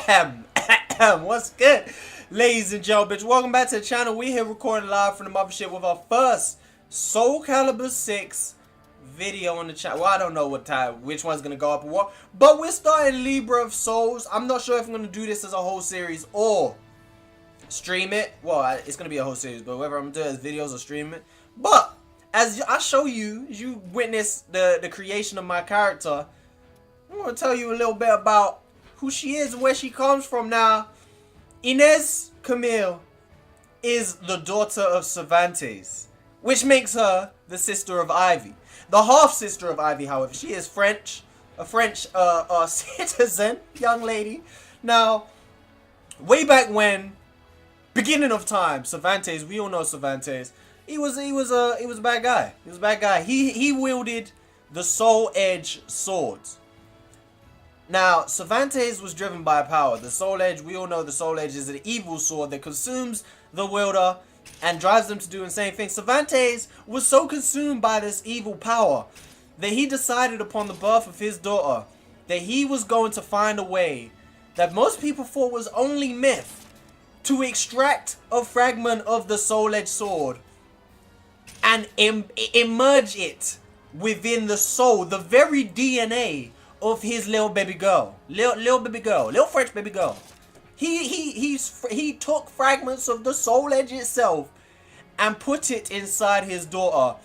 What's good, ladies and gentlemen? Welcome back to the channel. We're here recording live from the mothership with our first Soulcalibur 6 video on the channel. Well, I don't know which one's gonna go up or what, but we're starting Libra of Souls. I'm not sure if I'm gonna do this as a whole series or stream it. Well, it's gonna be a whole series, but whether I'm gonna do it as videos or stream it. But as I show you, as you witness the creation of my character, I'm gonna tell you a little bit about who she is and where she comes from. Now, Ines-Camille is the daughter of Cervantes, which makes her the sister of Ivy. The half-sister of Ivy, however, she is French, a French citizen, young lady. Now, way back when, beginning of time, Cervantes, we all know Cervantes, he was a bad guy. He was a bad guy. He wielded the Soul Edge sword. Now, Cervantes was driven by power. The Soul Edge, we all know the Soul Edge is an evil sword that consumes the wielder and drives them to do insane things. Cervantes was so consumed by this evil power that he decided upon the birth of his daughter that he was going to find a way that most people thought was only myth to extract a fragment of the Soul Edge sword and emerge it within the soul, the very DNA of his little baby girl, little French baby girl. He took fragments of the Soul Edge itself and put it inside his daughter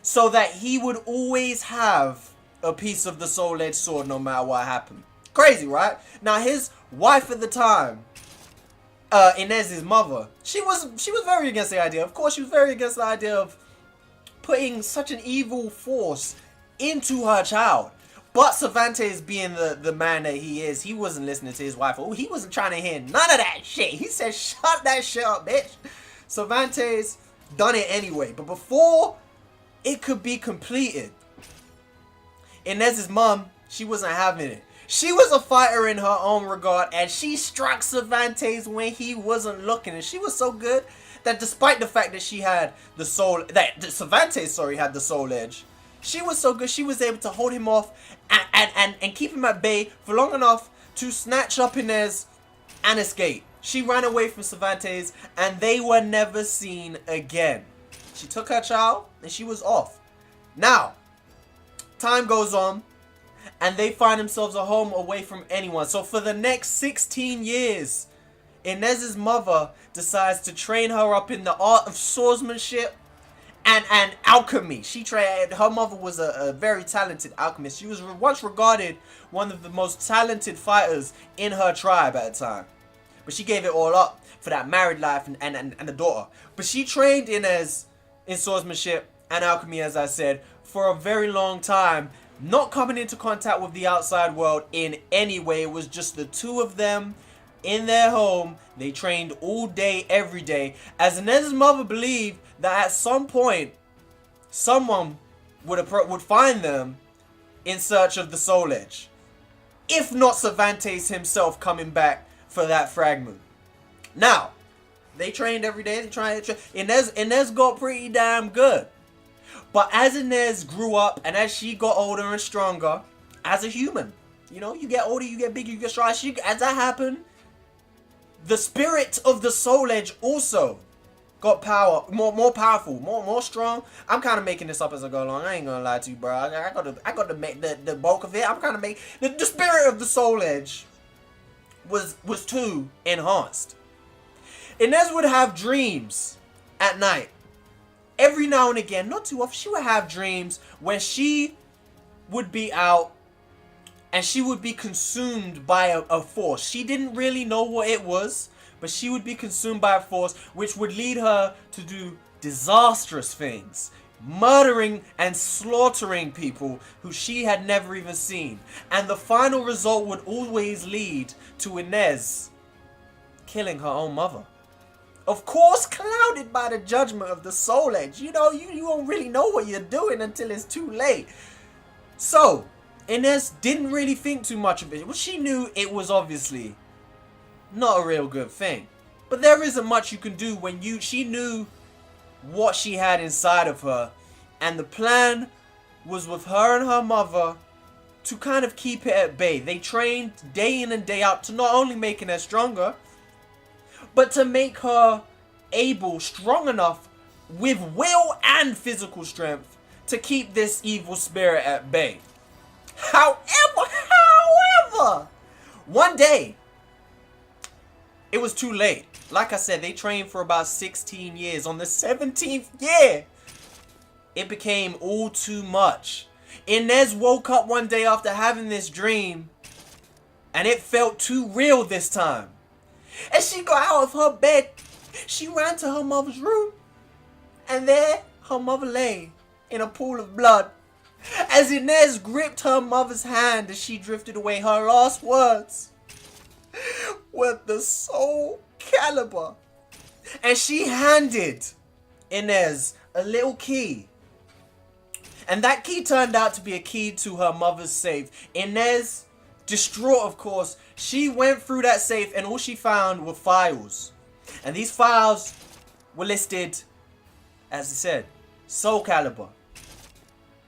so that he would always have a piece of the Soul Edge sword no matter what happened. Crazy, right? Now his wife at the time, Inez's mother, she was very against the idea. Of course, she was very against the idea of putting such an evil force into her child. But Cervantes, being the man that he is, he wasn't listening to his wife. Oh, he wasn't trying to hear none of that shit. He said, shut that shit up, bitch. Cervantes done it anyway. But before it could be completed, Inez's mom, she wasn't having it. She was a fighter in her own regard, and she struck Cervantes when he wasn't looking. And she was so good that despite the fact that she had the soul, that Cervantes, sorry, had the Soul Edge, she was so good, she was able to hold him off and keep him at bay for long enough to snatch up Inez and escape. She ran away from Cervantes and they were never seen again. She took her child and she was off. Now, time goes on and they find themselves a home away from anyone. So for the next 16 years, Inez's mother decides to train her up in the art of swordsmanship and alchemy. Her mother was a very talented alchemist. She was once regarded one of the most talented fighters in her tribe at the time. But she gave it all up for that married life and the daughter. But she trained Inez in swordsmanship and alchemy, as I said, for a very long time, not coming into contact with the outside world in any way. It was just the two of them in their home. They trained all day, every day, as Inez's mother believed that at some point someone would find them in search of the Soul Edge, if not Cervantes himself coming back for that fragment. Now, they trained every day. Inez got pretty damn good. But as Inez grew up and as she got older and stronger as a human, you know, you get older, you get bigger, you get stronger. As that happened, the spirit of the Soul Edge also got power, more powerful, more strong. I'm kind of making this up as I go along. I ain't gonna lie to you, bro. I got to make the bulk of it. I'm kind of make the spirit of the Soul Edge was too enhanced. Inez would have dreams at night. Every now and again, not too often, she would have dreams where she would be out and she would be consumed by a force. She didn't really know what it was, but she would be consumed by a force which would lead her to do disastrous things, murdering and slaughtering people who she had never even seen. And the final result would always lead to Inez killing her own mother. Of course, clouded by the judgment of the Soul Edge. You know, you don't really know what you're doing until it's too late. So, Inez didn't really think too much of it. Well, she knew it was obviously not a real good thing. But there isn't much you can do when she knew what she had inside of her. And the plan was with her and her mother to kind of keep it at bay. They trained day in and day out to not only making her stronger, but to make her strong enough with will and physical strength to keep this evil spirit at bay. However, one day, it was too late. Like I said, they trained for about 16 years. On the 17th year, it became all too much. Ines woke up one day after having this dream, and it felt too real this time. As she got out of her bed, she ran to her mother's room, and there her mother lay in a pool of blood. As Ines gripped her mother's hand as she drifted away, her last words were the Soulcalibur. And she handed Ines a little key. And that key turned out to be a key to her mother's safe. Ines, distraught of course, she went through that safe and all she found were files. And these files were listed, as I said, Soulcalibur.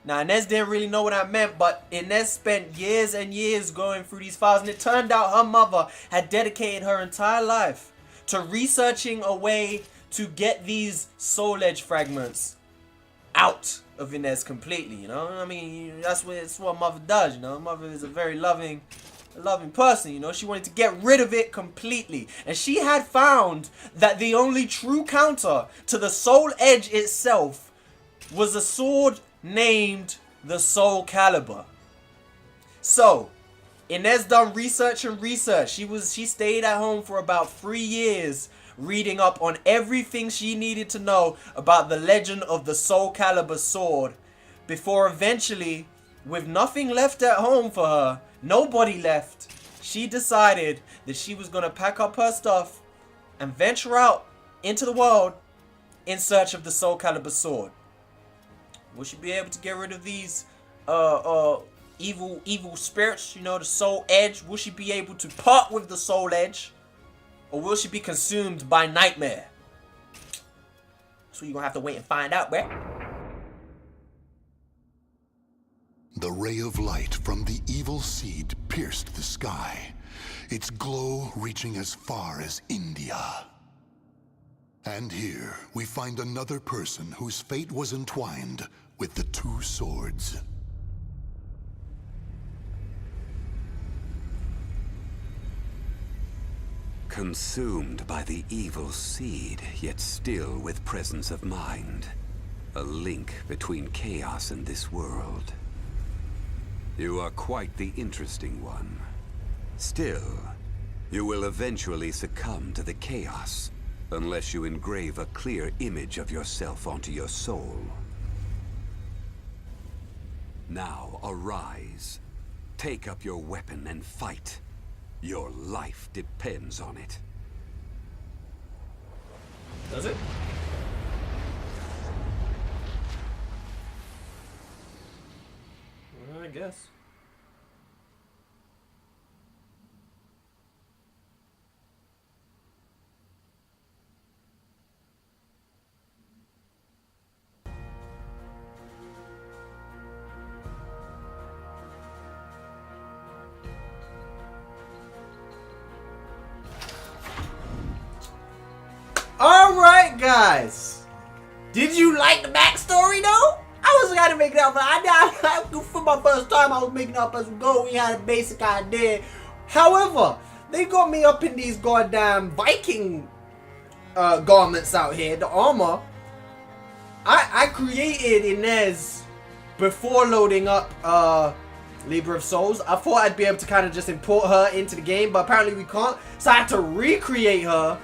Now, Ines didn't really know what that meant, but Ines spent years and years going through these files, and it turned out her mother had dedicated her entire life to researching a way to get these soul edge fragments out of Ines completely, you know? I mean, that's what mother does, you know? Mother is a very loving person, you know? She wanted to get rid of it completely. And she had found that the only true counter to the soul edge itself was a sword named the Soulcalibur. So, Ines done research and research. She stayed at home for about 3 years, reading up on everything she needed to know about the legend of the Soulcalibur sword, before eventually, with nothing left at home for her, nobody left, she decided that she was going to pack up her stuff and venture out into the world in search of the Soulcalibur sword. Will she be able to get rid of these evil spirits, you know, the soul edge? Will she be able to part with the soul edge? Or will she be consumed by nightmare? So you're gonna have to wait and find out, bruh. The ray of light from the evil seed pierced the sky, its glow reaching as far as India. And here we find another person whose fate was entwined with the two swords. Consumed by the evil seed, yet still with presence of mind. A link between chaos and this world. You are quite the interesting one. Still, you will eventually succumb to the chaos, unless you engrave a clear image of yourself onto your soul. Now arise. Take up your weapon and fight. Your life depends on it. Does it? Well, I guess. Alright, guys. Did you like the backstory, though? I wasn't gonna make it up, but I for my first time, I was making it up as we go. We had a basic idea. However, they got me up in these goddamn Viking garments out here, the armor. I created Ines before loading up Libra of Souls. I thought I'd be able to kind of just import her into the game, but apparently we can't. So I had to recreate her.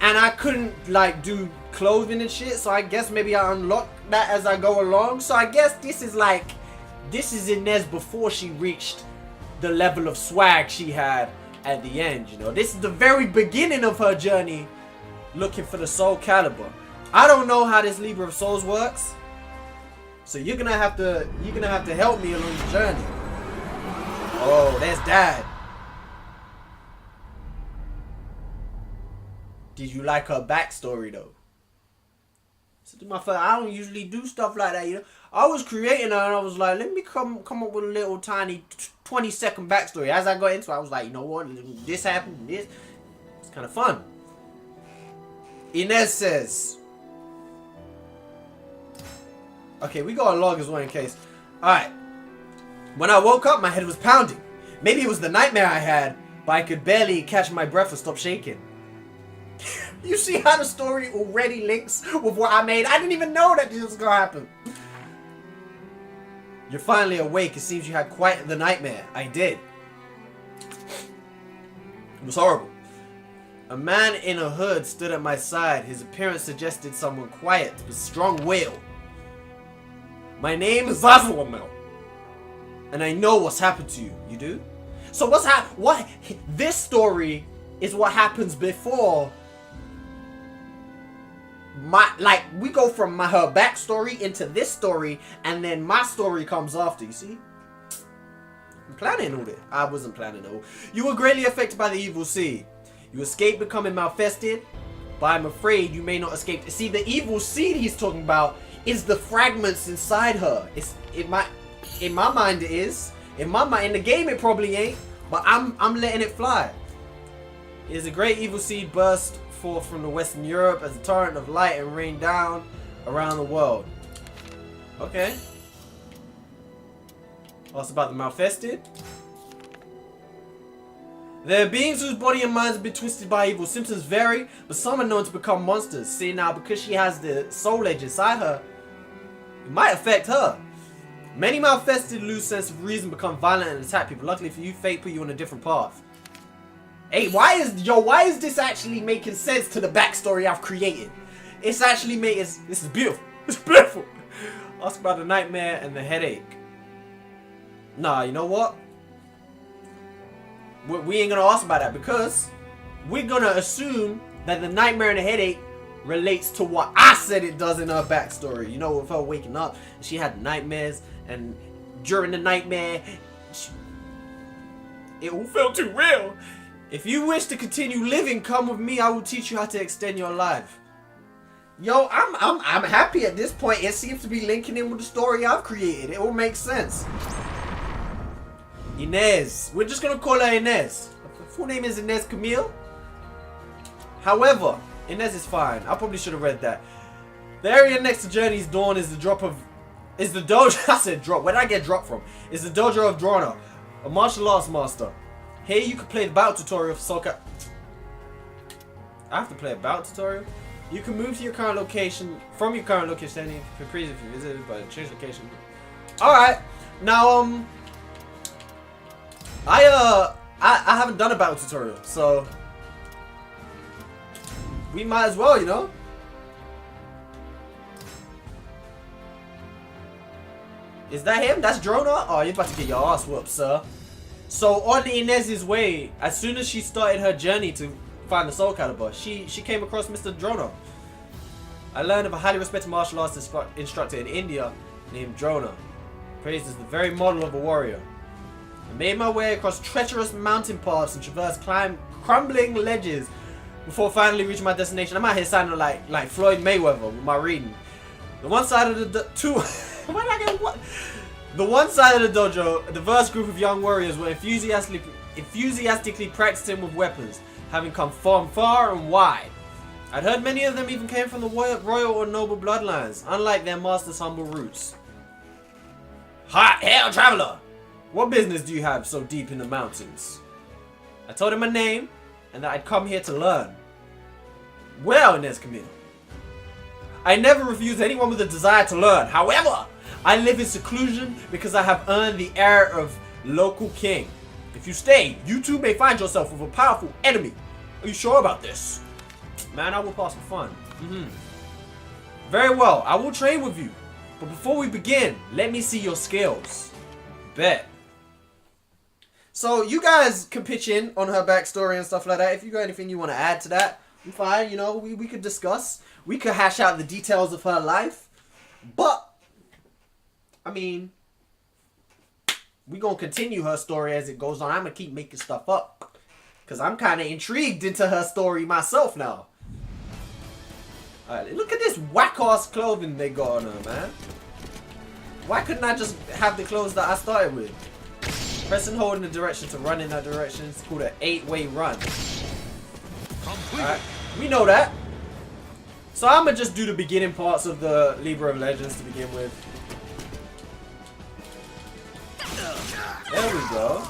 And I couldn't, like, do clothing and shit, so I guess maybe I unlocked that as I go along. So I guess this is Ines before she reached the level of swag she had at the end, you know. This is the very beginning of her journey looking for the Soulcalibur. I don't know how this Libra of Souls works, so you're gonna have to help me along the journey. Oh, there's Dad. Did you like her backstory, though? I don't usually do stuff like that, you know. I was creating her and I was like, let me come up with a little tiny 20-second backstory. As I got into it, I was like, you know what, this happened, this. It's kind of fun. Ines says, okay, we got a log as well in case. Alright. When I woke up, my head was pounding. Maybe it was the nightmare I had, but I could barely catch my breath or stop shaking. You see how the story already links with what I made? I didn't even know that this was gonna happen. You're finally awake. It seems you had quite the nightmare. I did. It was horrible. A man in a hood stood at my side. His appearance suggested someone quiet but strong-willed. My name is Azwamel, and I know what's happened to you. You do? So what? This story is what happens before. We go from her backstory into this story, and then my story comes after. You see? I'm planning all this. I wasn't planning all. You were greatly affected by the evil seed. You escaped becoming malfested, but I'm afraid you may not escape. See, the evil seed he's talking about is the fragments inside her. In my mind it is. In my mind, in the game it probably ain't, but I'm letting it fly. It is a great evil seed burst forth from the Western Europe as a torrent of light and rain down around the world. Okay. Also about the malfested. There are beings whose body and minds have been twisted by evil. Symptoms vary, but some are known to become monsters. See, now because she has the soul edge inside her, it might affect her. Many malfested lose sense of reason, become violent and attack people. Luckily for you, fate put you on a different path. Hey, why is this actually making sense to the backstory I've created? It's actually this is beautiful. It's beautiful. Ask about the nightmare and the headache. Nah, you know what? We ain't gonna ask about that because we're gonna assume that the nightmare and the headache relates to what I said it does in her backstory. You know, with her waking up, she had nightmares, and during the nightmare, it all felt too real. If you wish to continue living, come with me. I will teach you how to extend your life. Yo, I'm happy at this point. It seems to be linking in with the story I've created. It all makes sense. Ines. We're just gonna call her Ines. Her full name is Ines-Camille. However, Ines is fine. I probably should have read that. The area next to Journey's Dawn is the dojo. I said drop. Where did I get dropped from? Is the dojo of Drona, a martial arts master. Here you can play the battle tutorial for Soulcalibur. I have to play a battle tutorial. You can move to your current location from your current location. You can freeze if you visited, but change location. All right, now I haven't done a battle tutorial, so we might as well, you know. Is that him? That's Drona? Oh, you're about to get your ass whooped, sir. So on Inez's way, as soon as she started her journey to find the Soulcalibur, she came across Mr. Drona. I learned of a highly respected martial arts instructor in India named Drona, praised as the very model of a warrior. I made my way across treacherous mountain paths and traversed crumbling ledges before finally reaching my destination. I'm out here sounding like Floyd Mayweather with my reading. The one side of the The one side of the dojo, a diverse group of young warriors were enthusiastically practicing with weapons, having come from far and wide. I'd heard many of them even came from the royal or noble bloodlines, unlike their master's humble roots. Hi, hail traveler! What business do you have so deep in the mountains? I told him my name, and that I'd come here to learn. Well, Ines-Camille, I never refuse anyone with a desire to learn. However, I live in seclusion because I have earned the air of local king. If you stay, you too may find yourself with a powerful enemy. Are you sure about this? Man, I will pass for fun. Very well, I will train with you. But before we begin, let me see your skills. Bet. So you guys can pitch in on her backstory and stuff like that. If you got anything you want to add to that, I'm fine. You know, we could discuss. We could hash out the details of her life. But I mean, we gonna continue her story as it goes on. I'm gonna keep making stuff up because I'm kind of intrigued into her story myself now. Alright, look at this whack-ass clothing they got on her, man. Why couldn't I just have the clothes that I started with? Press and hold in the direction to run in that direction. It's called an 8-way run. Alright, we know that. So I'm gonna just do the beginning parts of the Libra of Legends to begin with. There we go.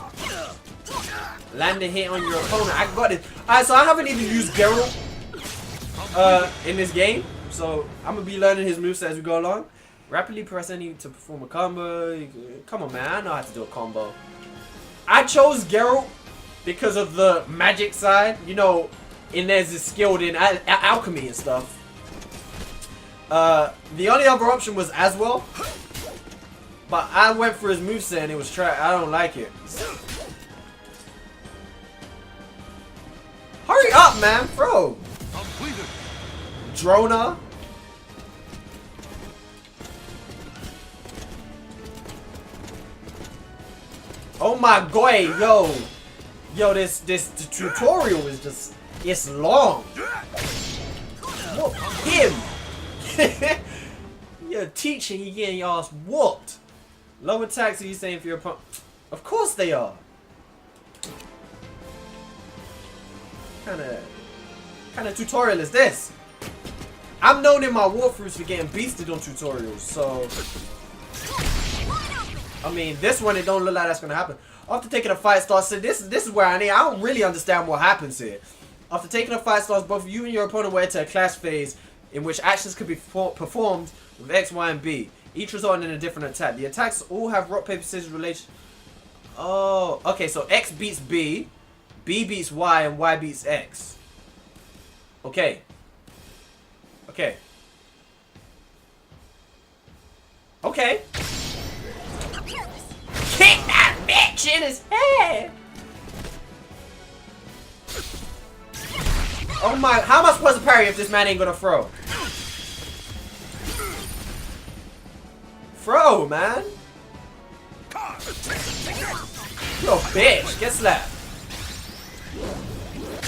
Land a hit on your opponent. I got it. Alright, so I haven't even used Geralt in this game. So I'm gonna be learning his moveset as we go along. Rapidly press any to perform a combo. Come on, man. I know how to do a combo. I chose Geralt because of the magic side. You know, Ines is skilled in alchemy and stuff. The only other option was Aswell. But I went for his moveset and it was trash. I don't like it. Hurry up, man. Bro. Drona. Oh my god, yo. Yo, this tutorial is just, it's long. Whoop him. You're teaching, you getting your ass whooped. Low attacks, are you saying for your opponent? Of course they are. Kind of tutorial is this? I'm known in my walkthroughs for getting beasted on tutorials, so I mean, this one it don't look like that's gonna happen. After taking a 5-star, so this is where I don't really understand what happens here. After taking a 5 stars, both you and your opponent will enter a clash phase in which actions could be performed with X, Y, and B, each resulting in a different attack. The attacks all have rock, paper, scissors relation. Oh, okay, so X beats B, B beats Y, and Y beats X. Okay. Okay. Okay. Kick that bitch in his head! Oh my, how am I supposed to parry if this man ain't gonna throw? Throw, man! Yo, bitch, get slapped.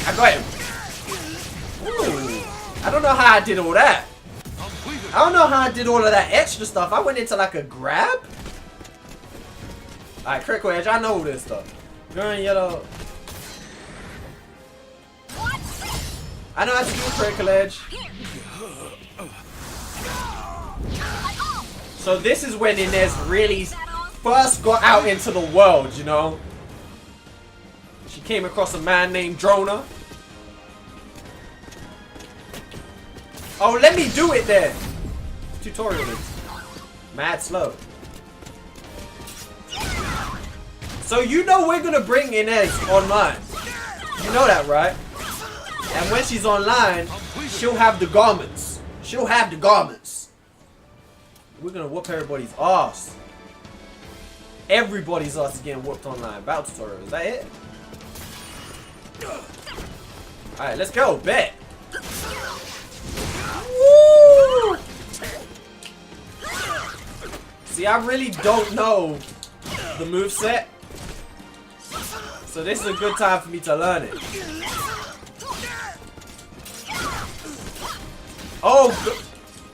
I got him. Ooh, I don't know how I did all that. I don't know how I did all of that extra stuff. I went into like a grab. Alright, critical edge, I know this stuff. Green, yellow. I know how to do critical edge. So this is when Ines really first got out into the world, you know. She came across a man named Drona. Oh, let me do it then. Tutorial is mad slow. So you know we're gonna bring Ines online. You know that, right? And when she's online, she'll have the garments. She'll have the garments. We're gonna whoop everybody's ass. Everybody's ass is getting whooped online. Battle tutorial, is that it? Alright, let's go. Bet. Woo! See, I really don't know the moveset. So this is a good time for me to learn it. Oh,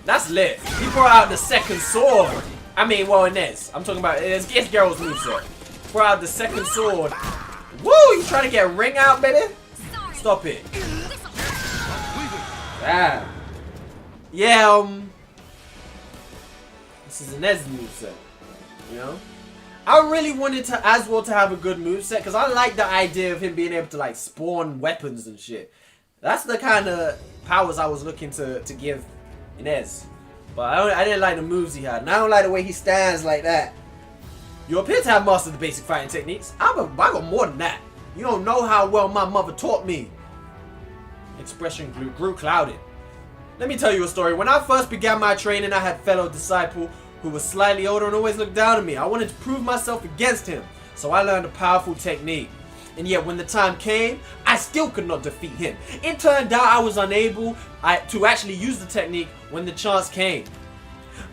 that's lit. He brought out the second sword. I mean, well, Ines. I'm talking about it's Geralt's moveset. Brought out the second sword. Woo! You trying to get a ring out, baby? Stop it. Ah. Yeah, this is Ines' moveset. You know? I really wanted to Aswell to have a good moveset because I like the idea of him being able to like spawn weapons and shit. That's the kind of powers I was looking to give Ines. But I didn't like the moves he had. And I don't like the way he stands like that. You appear to have mastered the basic fighting techniques. I got more than that. You don't know how well my mother taught me. Expression grew clouded. Let me tell you a story. When I first began my training, I had a fellow disciple who was slightly older and always looked down on me. I wanted to prove myself against him. So I learned a powerful technique. And yet when the time came, I still could not defeat him. It turned out I was unable to actually use the technique when the chance came.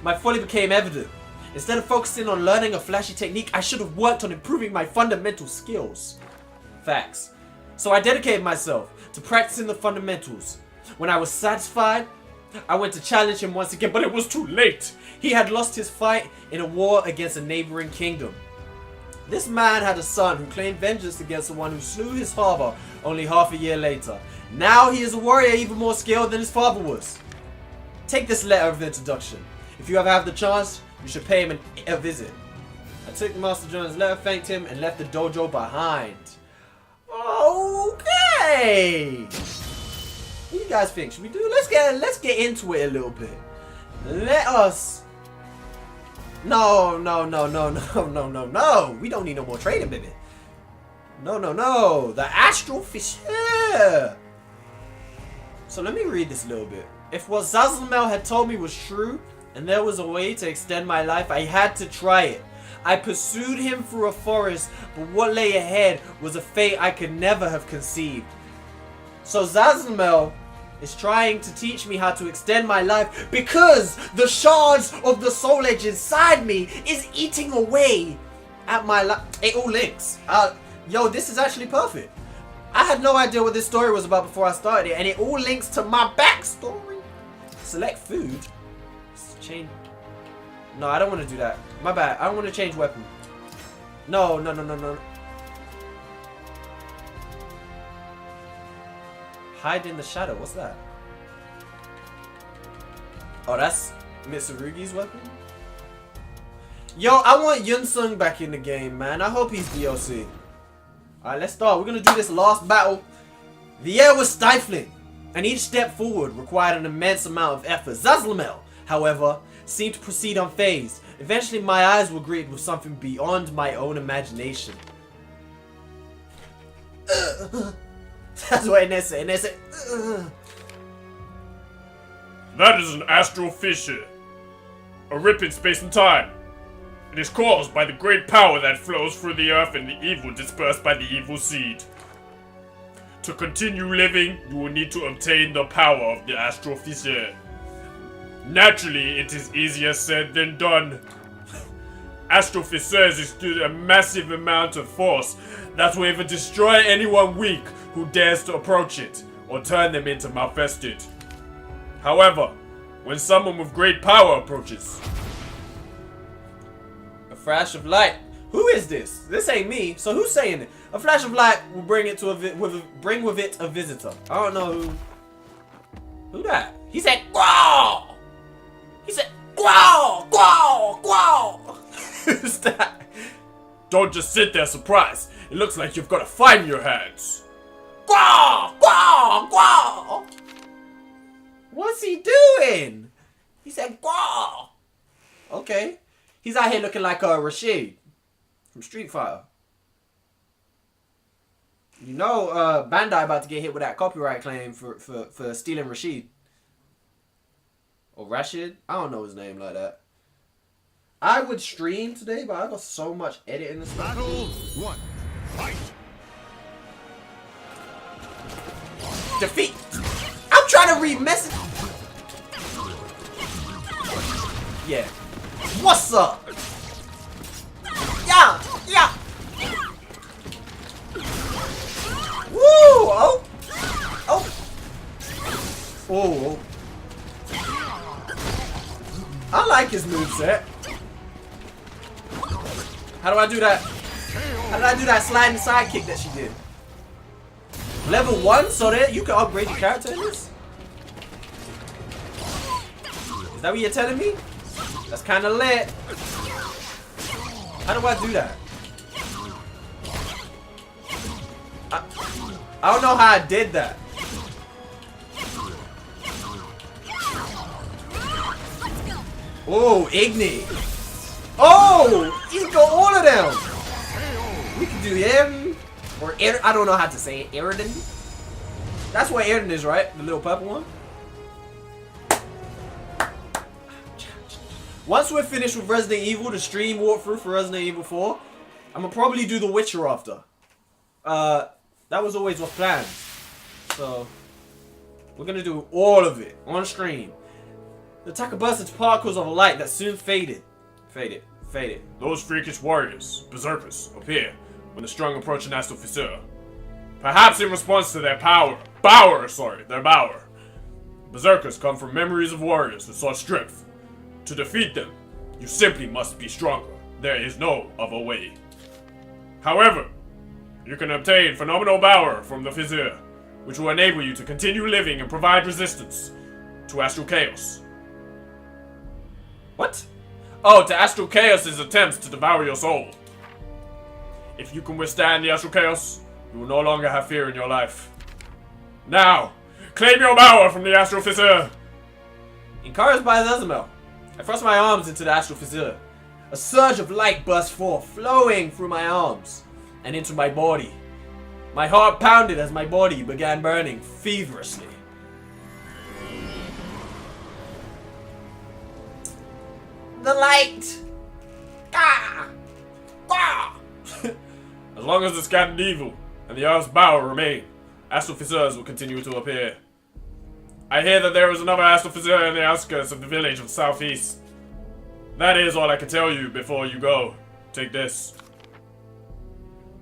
My folly became evident. Instead of focusing on learning a flashy technique, I should have worked on improving my fundamental skills. Facts. So I dedicated myself to practicing the fundamentals. When I was satisfied, I went to challenge him once again, but it was too late. He had lost his fight in a war against a neighboring kingdom. This man had a son who claimed vengeance against the one who slew his father only half a year later. Now he is a warrior even more skilled than his father was. Take this letter of introduction. If you ever have the chance, you should pay him a visit. I took Master Drona's letter, thanked him, and left the dojo behind. Okay. What do you guys think? Should we do? Let's get into it a little bit. Let us. No. We don't need no more trading, baby. No. The astral fissure. So let me read this a little bit. If what Zazelmel had told me was true, and there was a way to extend my life, I had to try it. I pursued him through a forest, but what lay ahead was a fate I could never have conceived. So Zazelmel is trying to teach me how to extend my life because the shards of the soul edge inside me is eating away at my life. It all links. Yo, this is actually perfect. I had no idea what this story was about before I started it, and it all links to my backstory. Select food. Change. No, I don't want to do that. My bad. I don't want to change weapon. No. Hide in the shadow. What's that? Oh, that's Mitsurugi's weapon? Yo, I want Yunsung back in the game, man. I hope he's DLC. Alright, let's start. We're going to do this last battle. The air was stifling, and each step forward required an immense amount of effort. Zazelmel, however, seemed to proceed unfazed. Eventually, my eyes were greeted with something beyond my own imagination. That's what Ines said. Ines said, That is an astral fissure. A rip in space and time. It is caused by the great power that flows through the earth and the evil dispersed by the evil seed. To continue living, you will need to obtain the power of the astral fissure. Naturally, it is easier said than done. Astral fissures exude a massive amount of force that will either destroy anyone weak who dares to approach it, or turn them into malfested. However, when someone with great power approaches, a flash of light. Who is this? This ain't me. So who's saying it? A flash of light will bring it to bring with it a visitor. I don't know who that. He said, "Wow!" He said, "Wow, wow, wow." Who's that? don't just sit there surprised. It looks like you've got a fight in your hands. Wow, wow, wow. What's he doing? He said, wow. Okay. He's out here looking like Rashid from Street Fighter. You know, Bandai about to get hit with that copyright claim for stealing Rashid. Or Rashid? I don't know his name like that. I would stream today, but I got so much editing and stuff. Battle 1. Fight! Defeat! I'm trying to read message. Yeah. What's up? Yeah! Yeah! Woo! Oh! Oh! Oh! I like his moveset. How do I do that? How did I do that sliding sidekick that she did? Level 1, so that you can upgrade your character in this? Is that what you're telling me? That's kind of lit. How do I do that? I don't know how I did that. Oh, Igni. Oh, he's got all of them. We can do him. Or I don't know how to say it. Erden. That's what Erden is, right? The little purple one. Once we're finished with Resident Evil, the stream walkthrough for Resident Evil 4, I'm gonna probably do The Witcher after. That was always what's planned. So, we're gonna do all of it on stream. The attacker burst into particles of light that soon faded. Faded. Those freakish warriors, berserkers, appear when the strong approach an astral fissure. Perhaps in response to their power. Their power. Berserkers come from memories of warriors who sought strength. To defeat them, you simply must be stronger. There is no other way. However, you can obtain phenomenal power from the fissure, which will enable you to continue living and provide resistance to astral chaos. What? Oh, to astral chaos's attempts to devour your soul. If you can withstand the astral chaos, you will no longer have fear in your life. Now, claim your power from the astral fissure. Encouraged by Ines-Camille, I thrust my arms into the astral fissure. A surge of light burst forth, flowing through my arms and into my body. My heart pounded as my body began burning feverishly. The light! Ah! Ah! As long as the scattered evil and the earth's power remain, astral fissures will continue to appear. I hear that there is another astral fissure in the outskirts of the village of Southeast. That is all I can tell you before you go. Take this.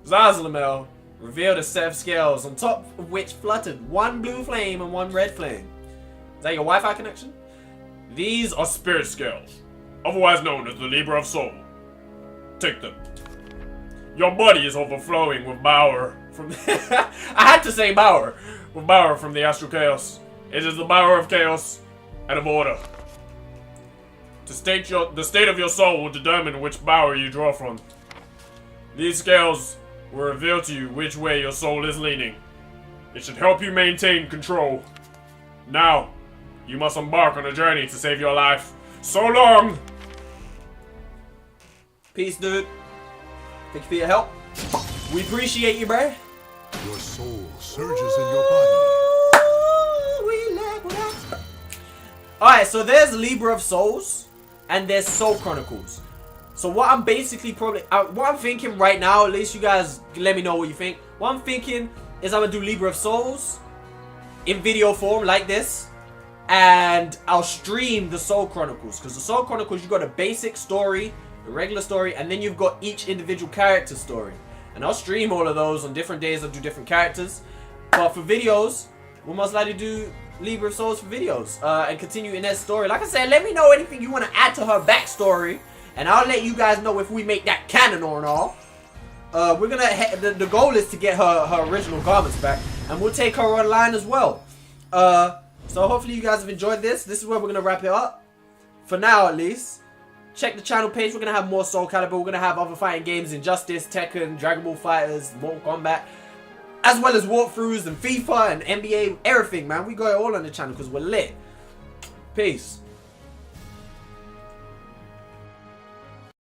Ines-Camille revealed a set of scales on top of which fluttered one blue flame and one red flame. Is that your Wi-Fi connection? These are spirit scales, otherwise known as the Libra of Soul. Take them. Your body is overflowing with power from I had to say power. With power from the astral chaos. It is the power of chaos and of order. The state of your soul will determine which power you draw from. These scales will reveal to you which way your soul is leaning. It should help you maintain control. Now, you must embark on a journey to save your life. So long! Peace, dude. Thank you for your help. We appreciate you, bruh. Your soul surges in your body. Alright, so there's Libra of Souls, and there's Soul Chronicles. So what I'm basically what I'm thinking right now, at least you guys let me know what you think. What I'm thinking is I'm gonna do Libra of Souls in video form like this, and I'll stream the Soul Chronicles, because the Soul Chronicles, you got a basic story, a regular story, and then you've got each individual character story. And I'll stream all of those on different days. I'll do different characters. But for videos, we'll most likely do Libra of Souls for videos, and continue Ines' story. Like I said, let me know anything you want to add to her backstory, and I'll let you guys know if we make that canon or not. We're gonna the goal is to get her original garments back, and we'll take her online as well. So hopefully you guys have enjoyed this. This is where we're gonna wrap it up for now, at least. Check the channel page. We're gonna have more Soulcalibur. We're gonna have other fighting games, Injustice, Tekken, Dragon Ball Fighters, Mortal Kombat, as well as walkthroughs and FIFA and NBA, everything, man. We got it all on the channel because we're lit. Peace.